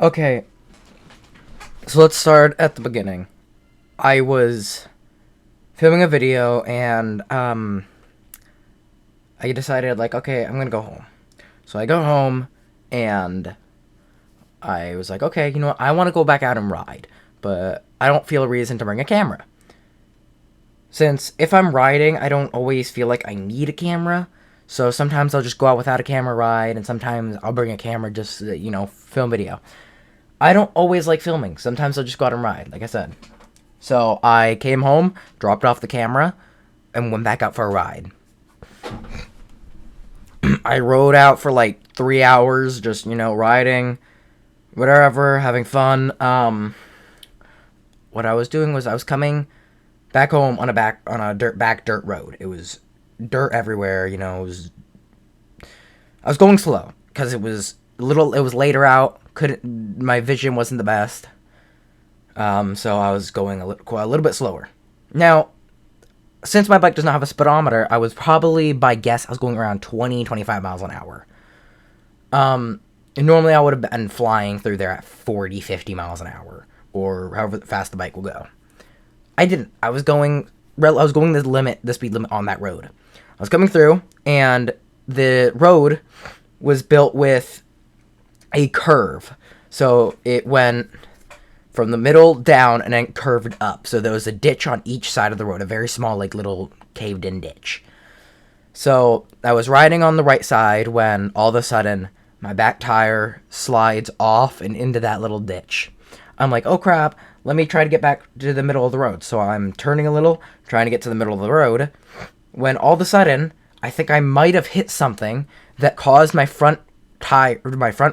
Okay, so let's start at the beginning. I was filming a video and I decided like, okay, I'm gonna go home. So I go home and I was like, okay, you know what? I want to go back out and ride, but I don't feel a reason to bring a camera. Since if I'm riding, I don't always feel like I need a camera. So sometimes I'll just go out without a camera ride, and sometimes I'll bring a camera just to, film video. I don't always like filming. Sometimes I'll just go out and ride, like I said. So I came home, dropped off the camera, and went back out for a ride. I rode out for like 3 hours, just, riding, whatever, having fun. What I was doing was I was coming back home on a dirt road. It was dirt everywhere, I was going slow because it was later out. My vision wasn't the best. So I was going a little bit slower. Now, since my bike does not have a speedometer, I was probably, by guess, I was going around 25 miles an hour. And normally I would have been flying through there at 40, 50 miles an hour, or however fast the bike will go. I didn't. I was going the speed limit on that road. I was coming through, and the road was built with a curve. So it went from the middle down and then curved up. So there was a ditch on each side of the road, a very small, like, little caved-in ditch. So I was riding on the right side when all of a sudden my back tire slides off and into that little ditch. I'm like, oh crap, let me try to get back to the middle of the road. So I'm turning a little, trying to get to the middle of the road, when all of a sudden, I think I might have hit something that caused my front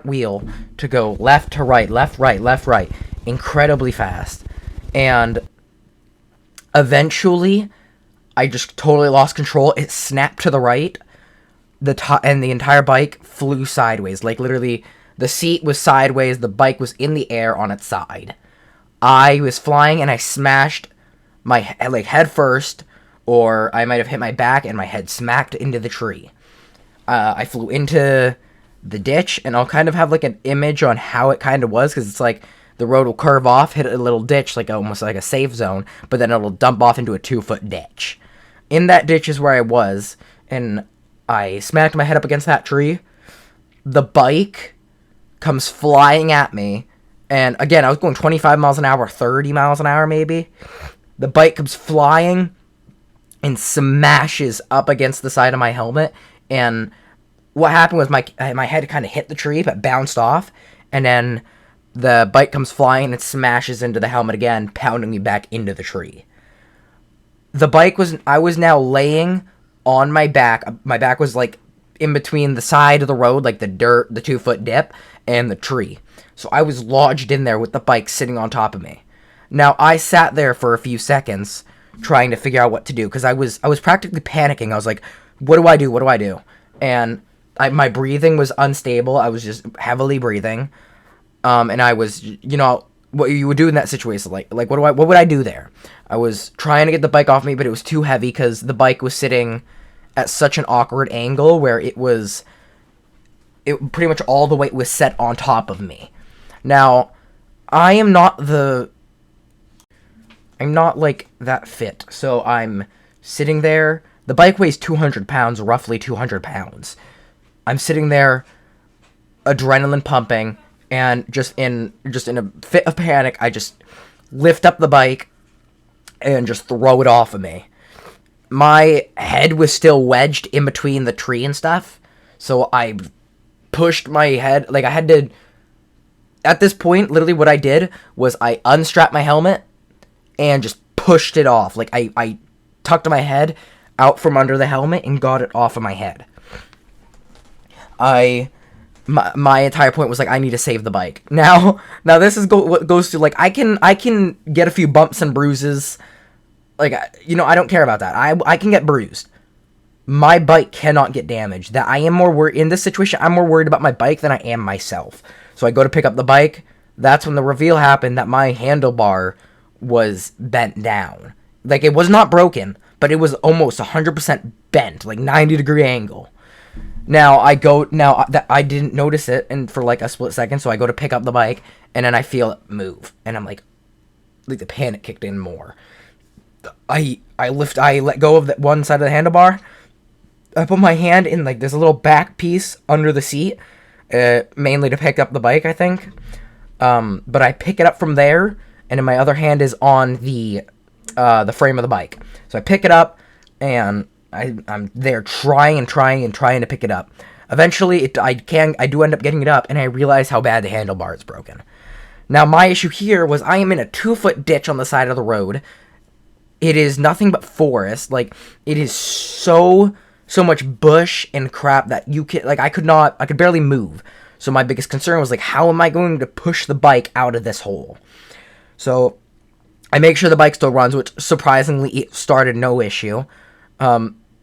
wheel to go left to right, left, right, incredibly fast. And eventually, I just totally lost control. It snapped to the right, and the entire bike flew sideways. Like, literally, the seat was sideways, the bike was in the air on its side. I was flying, and I smashed my head first, or I might have hit my back, and my head smacked into the tree. I flew into the ditch, and I'll kind of have, like, an image on how it kind of was, because it's like the road will curve off, hit a little ditch, like almost like a safe zone, but then it'll dump off into a 2-foot ditch. In that ditch is where I was, and I smacked my head up against that tree. The bike comes flying at me, and again, I was going 25 miles an hour, 30 miles an hour maybe. The bike comes flying and smashes up against the side of my helmet, and what happened was my head kind of hit the tree, but bounced off, and then the bike comes flying and it smashes into the helmet again, pounding me back into the tree. I was now laying on my back. My back was like in between the side of the road, like the 2-foot dip, and the tree. So I was lodged in there with the bike sitting on top of me. Now, I sat there for a few seconds trying to figure out what to do, because I was practically panicking. I was like, what do I do? And my breathing was unstable. I was just heavily breathing. And I was, what you would do in that situation, like what would I do there? I was trying to get the bike off me, but it was too heavy because the bike was sitting at such an awkward angle where it pretty much all the weight was set on top of me. Now, I'm not like that fit, so I'm sitting there. The bike weighs 200 pounds, roughly 200 pounds. I'm sitting there, adrenaline pumping, and just in a fit of panic, I just lift up the bike and just throw it off of me. My head was still wedged in between the tree and stuff, so I pushed my head, like I had to, at this point, literally what I did was I unstrapped my helmet and just pushed it off. Like, I tucked my head out from under the helmet and got it off of my head. My entire point was, like, I need to save the bike. Now this is what goes to, like, I can get a few bumps and bruises. Like, I don't care about that. I can get bruised. My bike cannot get damaged. That I am more worried, in this situation, I'm more worried about my bike than I am myself. So I go to pick up the bike. That's when the reveal happened that my handlebar was bent down. Like, it was not broken, but it was almost 100% bent, like 90-degree angle. Now I didn't notice it, and for like a split second, so I go to pick up the bike, and then I feel it move, and I'm like the panic kicked in more. I let go of the one side of the handlebar. I put my hand in like this little back piece under the seat, mainly to pick up the bike, I think. But I pick it up from there, and then my other hand is on the frame of the bike. So I pick it up, and I'm there trying to pick it up. Eventually, I do end up getting it up, and I realize how bad the handlebar is broken. Now, my issue here was I am in a 2-foot ditch on the side of the road. It is nothing but forest. Like, it is so much bush and crap that you can, like, I could barely move. So my biggest concern was, like, how am I going to push the bike out of this hole? So I make sure the bike still runs, which surprisingly it started no issue.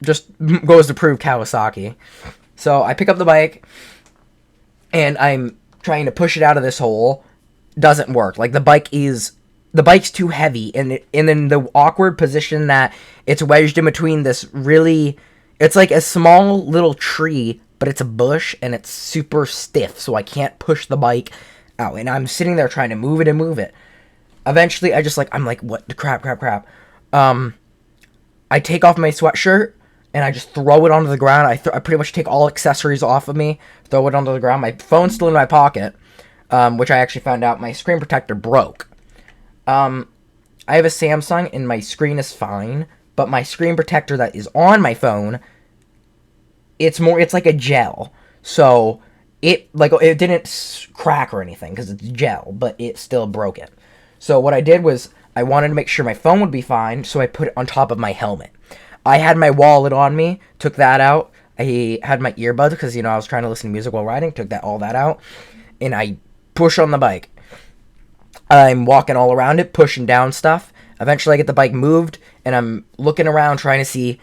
Just goes to prove Kawasaki. So I pick up the bike, and I'm trying to push it out of this hole. Doesn't work. Like, the bike's too heavy, and in the awkward position that it's wedged in between this really, it's like a small little tree, but it's a bush, and it's super stiff, so I can't push the bike out, and I'm sitting there trying to move it. Eventually, I'm like, what the crap. I take off my sweatshirt, and I just throw it onto the ground. I pretty much take all accessories off of me, throw it onto the ground. My phone's still in my pocket, which I actually found out my screen protector broke. I have a Samsung, and my screen is fine, but my screen protector that is on my phone, it's like a gel. So it didn't crack or anything because it's gel, but it still broke it. So what I did was I wanted to make sure my phone would be fine, so I put it on top of my helmet. I had my wallet on me, took that out. I had my earbuds because, I was trying to listen to music while riding, took all that out, and I push on the bike. I'm walking all around it, pushing down stuff. Eventually I get the bike moved, and I'm looking around trying to see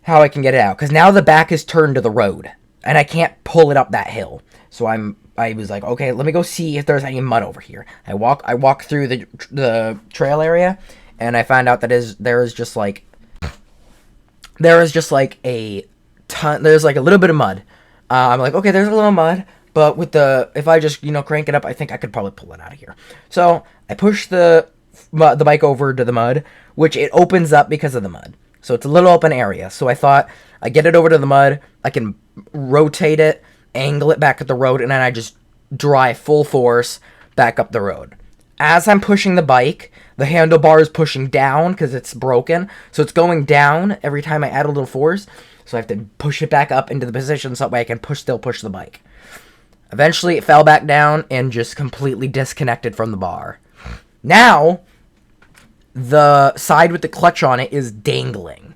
how I can get it out. Because now the back is turned to the road, and I can't pull it up that hill. So I was like, okay, let me go see if there's any mud over here. I walk through the trail area, and I find out that there is just like a ton. There's like a little bit of mud. I'm like, okay, there's a little mud, but if I just crank it up, I think I could probably pull it out of here. So I push the bike over to the mud, which it opens up because of the mud. So it's a little open area. So I thought I get it over to the mud, I can rotate it, angle it back at the road, and then I just drive full force back up the road. As I'm pushing the bike, the handlebar is pushing down because it's broken. So it's going down every time I add a little force. So I have to push it back up into the position so that way I can still push the bike. Eventually it fell back down and just completely disconnected from the bar. Now, the side with the clutch on it is dangling.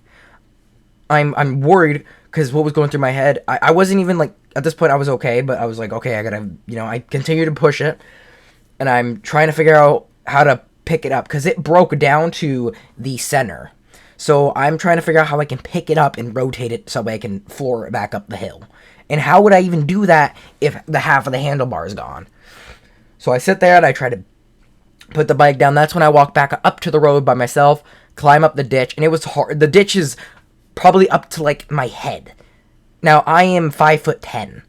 I'm worried because what was going through my head, I wasn't even like, at this point I was okay, but I was like, okay, I gotta, I continue to push it, and I'm trying to figure out how to pick it up because it broke down to the center. So I'm trying to figure out how I can pick it up and rotate it so I can floor it back up the hill. And how would I even do that if the half of the handlebar is gone? So I sit there and I try to put the bike down. That's when I walk back up to the road by myself, climb up the ditch, and it was hard. The ditch is probably up to like my head. Now I am 5'10",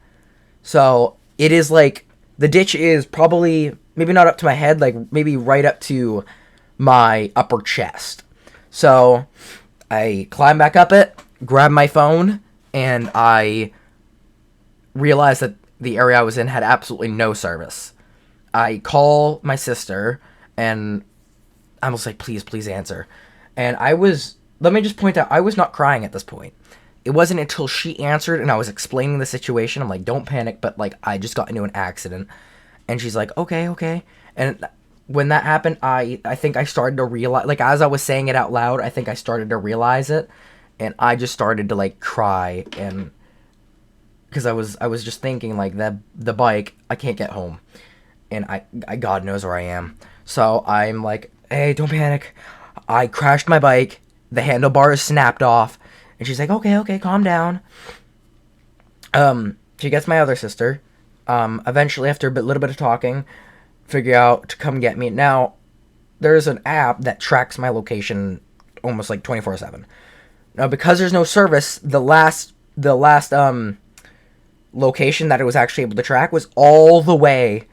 so it is like the ditch is probably maybe not up to my head, like maybe right up to my upper chest. So I climb back up it, grab my phone, and I realized that the area I was in had absolutely no service. I call my sister, and I was like, please answer. And let me just point out, I was not crying at this point. It wasn't until she answered and I was explaining the situation. I'm like, don't panic, but like, I just got into an accident. And she's like, okay. And when that happened, I think I started to realize, like, as I was saying it out loud, I think I started to realize it. And I just started to like cry, and because I was just thinking like the bike, I can't get home, and I God knows where I am. So I'm like, hey, don't panic. I crashed my bike. The handlebar is snapped off. And she's like, okay, calm down. She gets my other sister. Eventually, after a little bit of talking, figure out to come get me. Now, there's an app that tracks my location almost like 24/7. Now, because there's no service, the last location that it was actually able to track was all the way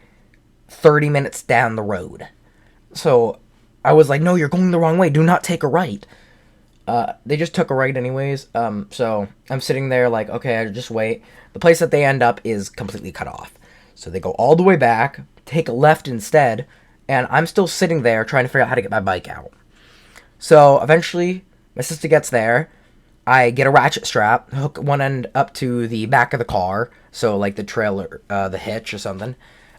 30 minutes down the road. So I was like, no, you're going the wrong way. Do not take a right. They just took a right anyways. So I'm sitting there like, okay, I just wait. The place that they end up is completely cut off. So they go all the way back, take a left instead, and I'm still sitting there trying to figure out how to get my bike out. So eventually, my sister gets there. I get a ratchet strap, hook one end up to the back of the car, so like the trailer, the hitch or something.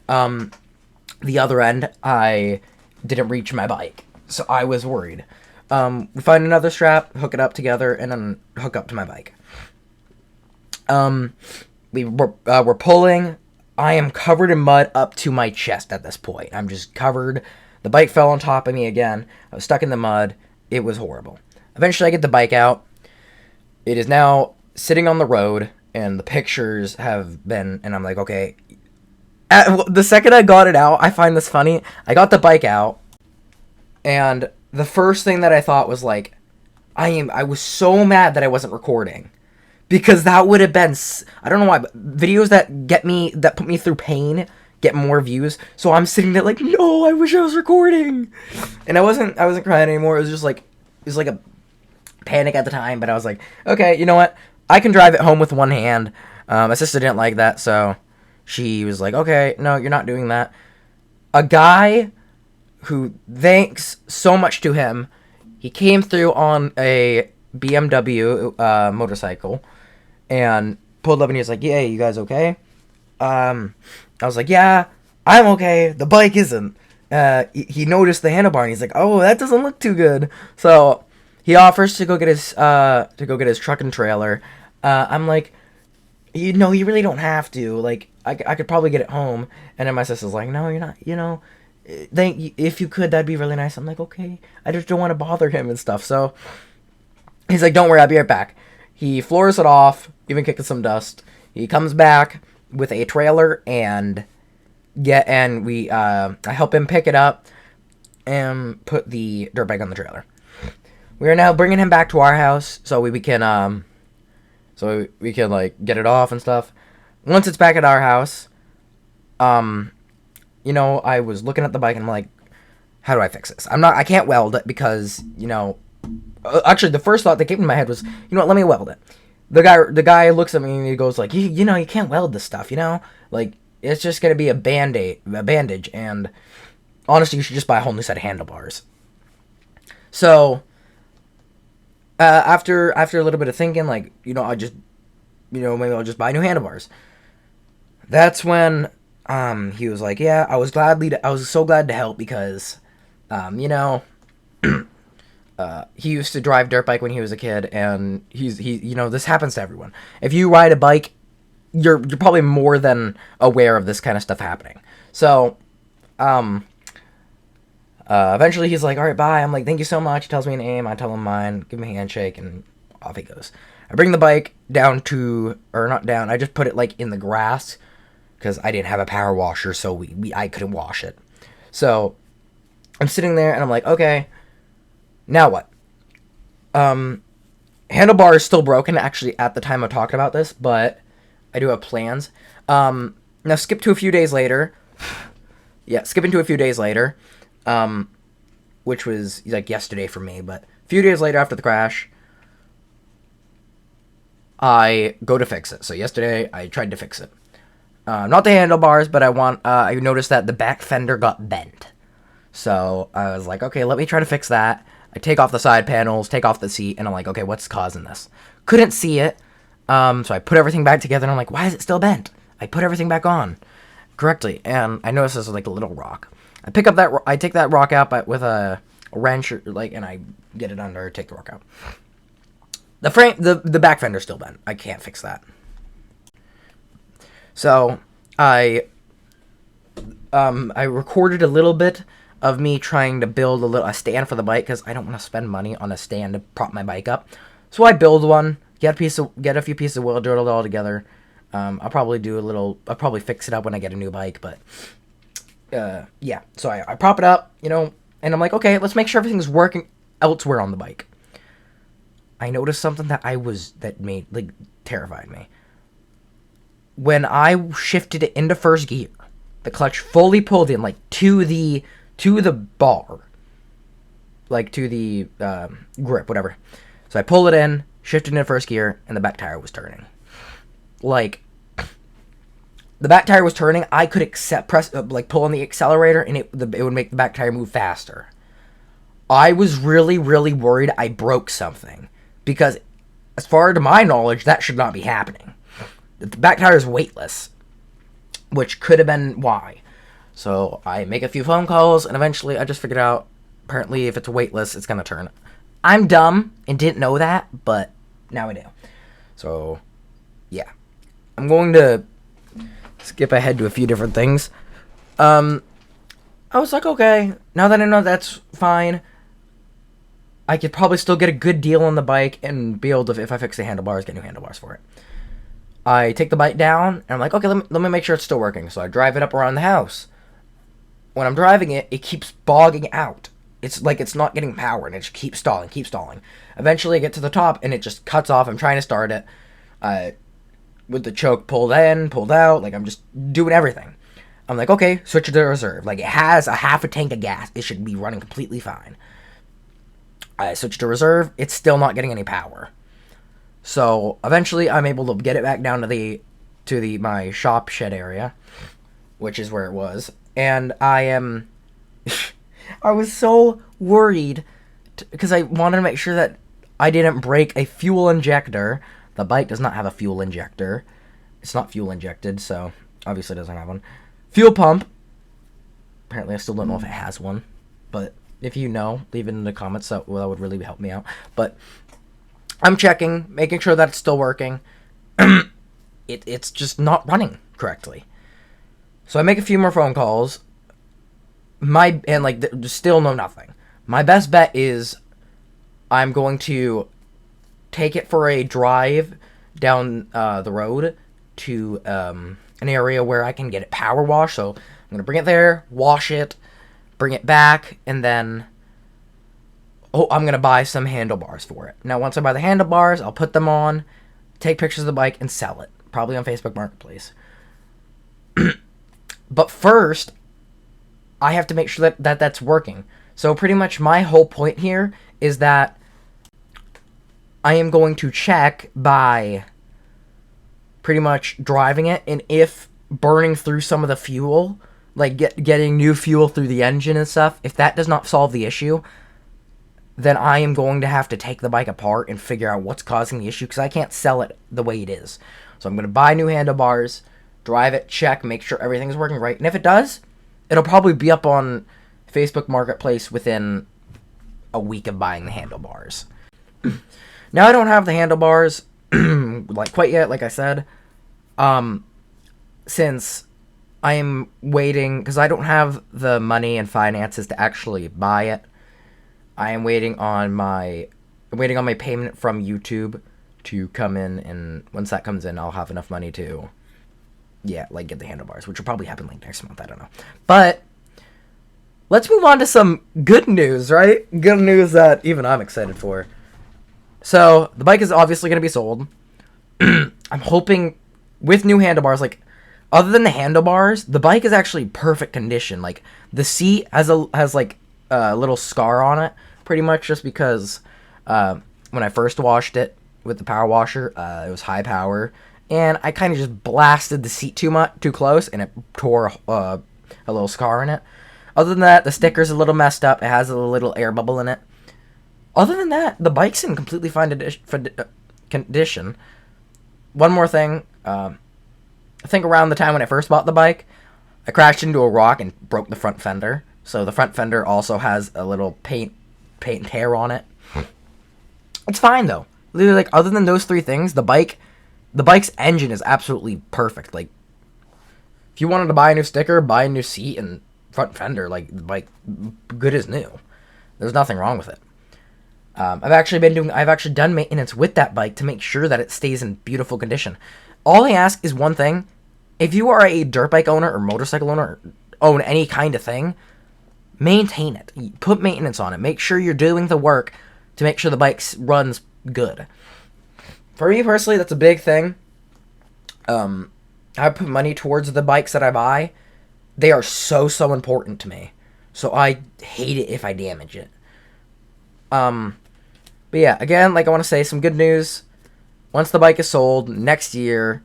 The other end, I didn't reach my bike, so I was worried. We find another strap, hook it up together, and then hook up to my bike. We're pulling. I am covered in mud up to my chest at this point. I'm just covered. The bike fell on top of me again. I was stuck in the mud. It was horrible. Eventually, I get the bike out. It is now sitting on the road, and the pictures have been, and I'm like, okay. The second I got it out, I find this funny. I got the bike out, and the first thing that I thought was like, I was so mad that I wasn't recording. Because that would have been, I don't know why, but videos that put me through pain get more views. So I'm sitting there like, no, I wish I was recording. And I wasn't crying anymore. It was just like, it was like a panic at the time. But I was like, okay, you know what? I can drive it home with one hand. My sister didn't like that, so she was like, okay, no, you're not doing that. A guy who, thanks so much to him, he came through on a BMW motorcycle and pulled up, and he was like, yeah, you guys okay? I was like, yeah, I'm okay. The bike isn't. He noticed the handlebar, and he's like, oh, that doesn't look too good. So he offers to go get his truck and trailer. I'm like, you really don't have to. Like, I could probably get it home. And then my sister's like, no, you're not. If you could, that'd be really nice. I'm like, okay. I just don't want to bother him and stuff. So he's like, don't worry, I'll be right back. He floors it off, even kicking some dust. He comes back with a trailer, and I help him pick it up and put the dirt bike on the trailer. We are now bringing him back to our house so we can like get it off and stuff. Once it's back at our house, I was looking at the bike and I'm like, how do I fix this? I can't weld it because, actually, the first thought that came in my head was, what, let me weld it. The guy looks at me and he goes like, you can't weld this stuff, like, it's just gonna be a bandage, and honestly, you should just buy a whole new set of handlebars. So, after a little bit of thinking, like, maybe I'll just buy new handlebars. That's when, he was like, yeah, I was so glad to help because, he used to drive dirt bike when he was a kid, and this happens to everyone. If you ride a bike, you're probably more than aware of this kind of stuff happening. So, eventually he's like, all right, bye. I'm like, thank you so much. He tells me a name. I tell him mine, give him a handshake, and off he goes. I bring the bike not down. I just put it like in the grass because I didn't have a power washer, so I couldn't wash it. So I'm sitting there and I'm like, okay, now what? Handlebar is still broken, actually, at the time of talking about this, but I do have plans. Now skip to a few days later. Yeah, skipping to a few days later, which was like yesterday for me, but a few days later after the crash, I go to fix it. So yesterday I tried to fix it. Not the handlebars, but I noticed that the back fender got bent. So I was like, okay, let me try to fix that. I take off the side panels, take off the seat, and I'm like, okay, what's causing this? Couldn't see it. So I put everything back together, and I'm like, why is it still bent? I put everything back on correctly, and I noticed this was like a little rock. I take that rock out with a wrench, and I get it under, take the rock out. The frame, the back fender's still bent. I can't fix that. So I recorded a little bit of me trying to build a stand for the bike because I don't want to spend money on a stand to prop my bike up. So I build one, get a few pieces of wood, do it all together. I'll probably fix it up when I get a new bike, but yeah. So I prop it up, and I'm like, okay, let's make sure everything's working elsewhere on the bike. I noticed something that terrified me. when I shifted it into first gear, the clutch fully pulled in, like, to the bar. Like, to the grip, whatever. So I pulled it in, shifted into first gear, and the back tire was turning. Like, the back tire was turning, I could pull on the accelerator, and it would make the back tire move faster. I was really, really worried I broke something. Because, as far to my knowledge, that should not be happening. The back tire is weightless, which could have been why. So I make a few phone calls, and eventually I just figured out, apparently if it's weightless, it's going to turn. I'm dumb and didn't know that, but now I do. So, yeah. I'm going to skip ahead to a few different things. I was like, okay, now that I know that's fine, I could probably still get a good deal on the bike and be able to, if I fix the handlebars, get new handlebars for it. I take the bike down, and I'm like, okay, let me make sure it's still working. So I drive it up around the house. When I'm driving it, it keeps bogging out. It's like it's not getting power, and it just keeps stalling. Eventually, I get to the top, and it just cuts off. I'm trying to start it with the choke pulled in, pulled out. Like, I'm just doing everything. I'm like, okay, switch it to reserve. Like, it has a half a tank of gas. It should be running completely fine. I switch to reserve. It's still not getting any power. So eventually, I'm able to get it back down to my shop shed area, which is where it was, and I was so worried because I wanted to make sure that I didn't break a fuel injector. The bike does not have a fuel injector. It's not fuel injected, so obviously it doesn't have one. Fuel pump. Apparently, I still don't know if it has one, but if you know, leave it in the comments. That would really help me out. But I'm checking, making sure that it's still working. It's just not running correctly. So I make a few more phone calls. Still know nothing. My best bet is I'm going to take it for a drive down the road to an area where I can get it power washed. So I'm going to bring it there, wash it, bring it back, and then I'm going to buy some handlebars for it. Now, once I buy the handlebars, I'll put them on, take pictures of the bike, and sell it. Probably on Facebook Marketplace. But first, I have to make sure that that's working. So pretty much my whole point here is that I am going to check by pretty much driving it, and if burning through some of the fuel, like getting new fuel through the engine and stuff, if that does not solve the issue, then I am going to have to take the bike apart and figure out what's causing the issue, because I can't sell it the way it is. So I'm going to buy new handlebars, drive it, check, make sure everything's working right. And if it does, it'll probably be up on Facebook Marketplace within a week of buying the handlebars. Now I don't have the handlebars like quite yet, like I said, since I am waiting, because I don't have the money and finances to actually buy it. I am waiting on my payment from YouTube to come in, and once that comes in, I'll have enough money to, get the handlebars, which will probably happen next month. I don't know. But let's move on to some good news, right? Good news that even I'm excited for. So the bike is obviously going to be sold. I'm hoping with new handlebars, other than the handlebars, the bike is actually perfect condition. Like, the seat has a little scar on it, pretty much just because when I first washed it with the power washer, it was high power, and I kind of just blasted the seat too close, and it tore a little scar in it. Other than that, the sticker's a little messed up. It has a little air bubble in it. Other than that, the bike's in completely fine condition. One more thing, I think around the time when I first bought the bike, I crashed into a rock and broke the front fender. So the front fender also has a little paint tear on it. It's fine though. Literally, other than those three things, the bike's engine is absolutely perfect. Like, if you wanted to buy a new sticker, buy a new seat and front fender, the bike good as new. There's nothing wrong with it. I've actually done maintenance with that bike to make sure that it stays in beautiful condition. All I ask is one thing: if you are a dirt bike owner or motorcycle owner, or own any kind of thing, maintain it. Put maintenance on it. Make sure you're doing the work to make sure the bike runs good. For me personally, that's a big thing. I put money towards the bikes that I buy. They are so important to me. So I hate it if I damage it. But yeah, again, like I want to say some good news. Once the bike is sold next year,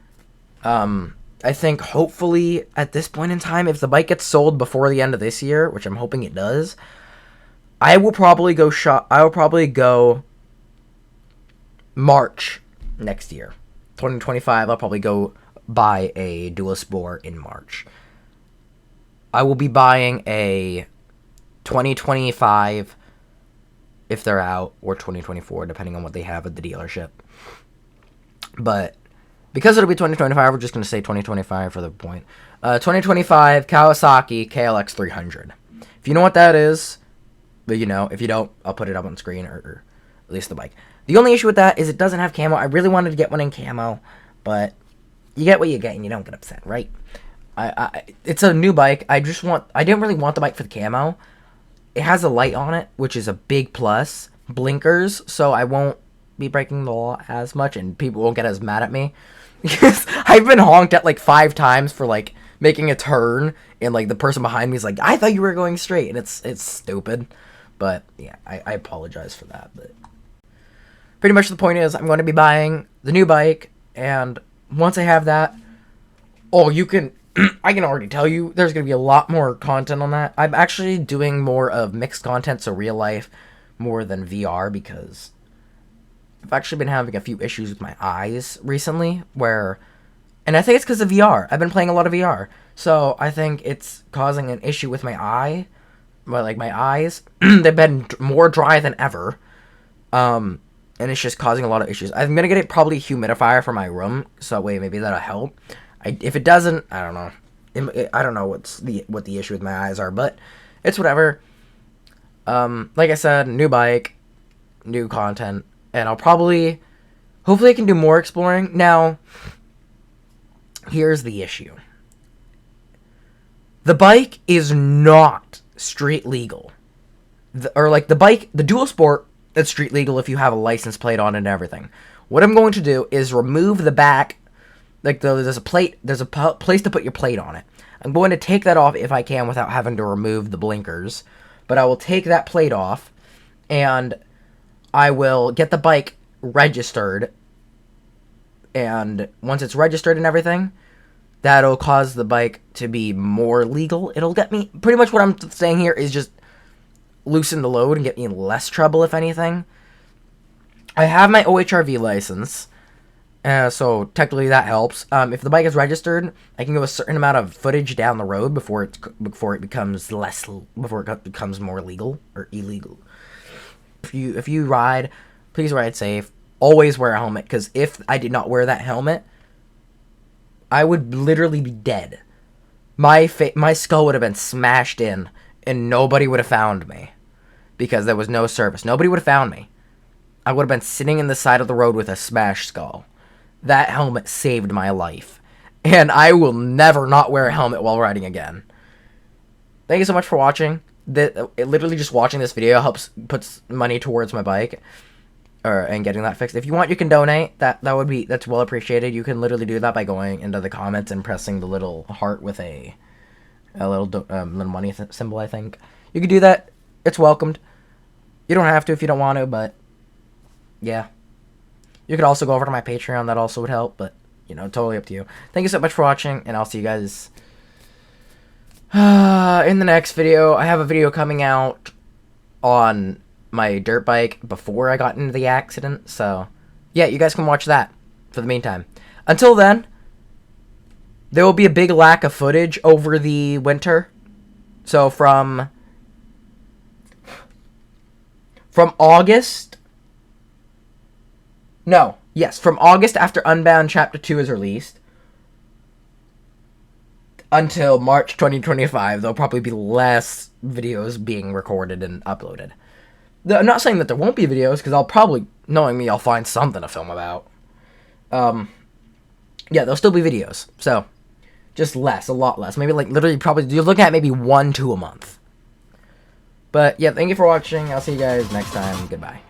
I think hopefully at this point in time, if the bike gets sold before the end of this year, which I'm hoping it does, I will probably go March next year. 2025, I'll probably go buy a Dual Sport in March. I will be buying a 2025 if they're out, or 2024, depending on what they have at the dealership. But because it'll be 2025, we're just going to say 2025 for the point. 2025 Kawasaki KLX 300. If you know what that is, but you know, if you don't, I'll put it up on screen, or at least the bike. The only issue with that is it doesn't have camo. I really wanted to get one in camo, but you get what you get and you don't get upset, right? It's a new bike. I didn't really want the bike for the camo. It has a light on it, which is a big plus. Blinkers, so I won't be breaking the law as much, and people won't get as mad at me. Because I've been honked at like 5 times for like making a turn, and like the person behind me is like, I thought you were going straight, and it's stupid. But yeah, I apologize for that. But pretty much the point is, I'm going to be buying the new bike, and once I have that, I can already tell you there's going to be a lot more content on that. I'm actually doing more of mixed content, so real life more than VR, because I've actually been having a few issues with my eyes recently, and I think it's because of VR. I've been playing a lot of VR, so I think it's causing an issue with my eyes. They've been more dry than ever, and it's just causing a lot of issues. I'm gonna get it probably a humidifier for my room, so that way maybe that'll help. If it doesn't, I don't know. I don't know what the issue with my eyes are, but it's whatever. Like I said, new bike, new content, and hopefully I can do more exploring. Now, here's the issue. The bike is not street legal. The Dual Sport, it's street legal if you have a license plate on it and everything. What I'm going to do is remove the back. There's a place to put your plate on it. I'm going to take that off if I can without having to remove the blinkers. But I will take that plate off, and I will get the bike registered. And once it's registered and everything, that'll cause the bike to be more legal. It'll get me, pretty much what I'm saying here is just loosen the load and get me in less trouble, if anything. I have my OHRV license. So technically that helps. If the bike is registered, I can go a certain amount of footage down the road before it becomes more legal or illegal. If you ride, please ride safe. Always wear a helmet, because if I did not wear that helmet, I would literally be dead. My skull would have been smashed in, and nobody would have found me, because there was no service. Nobody would have found me. I would have been sitting in the side of the road with a smashed skull. That helmet saved my life, and I will never not wear a helmet while riding again. Thank you so much for watching. Literally just watching this video puts money towards my bike, and getting that fixed. If you want, you can donate. That's well appreciated. You can literally do that by going into the comments and pressing the little heart with a little money symbol, I think. You can do that. It's welcomed. You don't have to if you don't want to, but yeah. You could also go over to my Patreon. That also would help, but, totally up to you. Thank you so much for watching, and I'll see you guys in the next video. I have a video coming out on my dirt bike before I got into the accident, so yeah, you guys can watch that for the meantime. Until then, there will be a big lack of footage over the winter. So from August... from August after Unbound Chapter 2 is released until March 2025, there'll probably be less videos being recorded and uploaded. I'm not saying that there won't be videos, because I'll probably, knowing me, I'll find something to film about. Yeah, there'll still be videos, so just less, a lot less. Maybe, literally, probably, you're looking at maybe 1-2 a month. But, yeah, thank you for watching. I'll see you guys next time. Goodbye.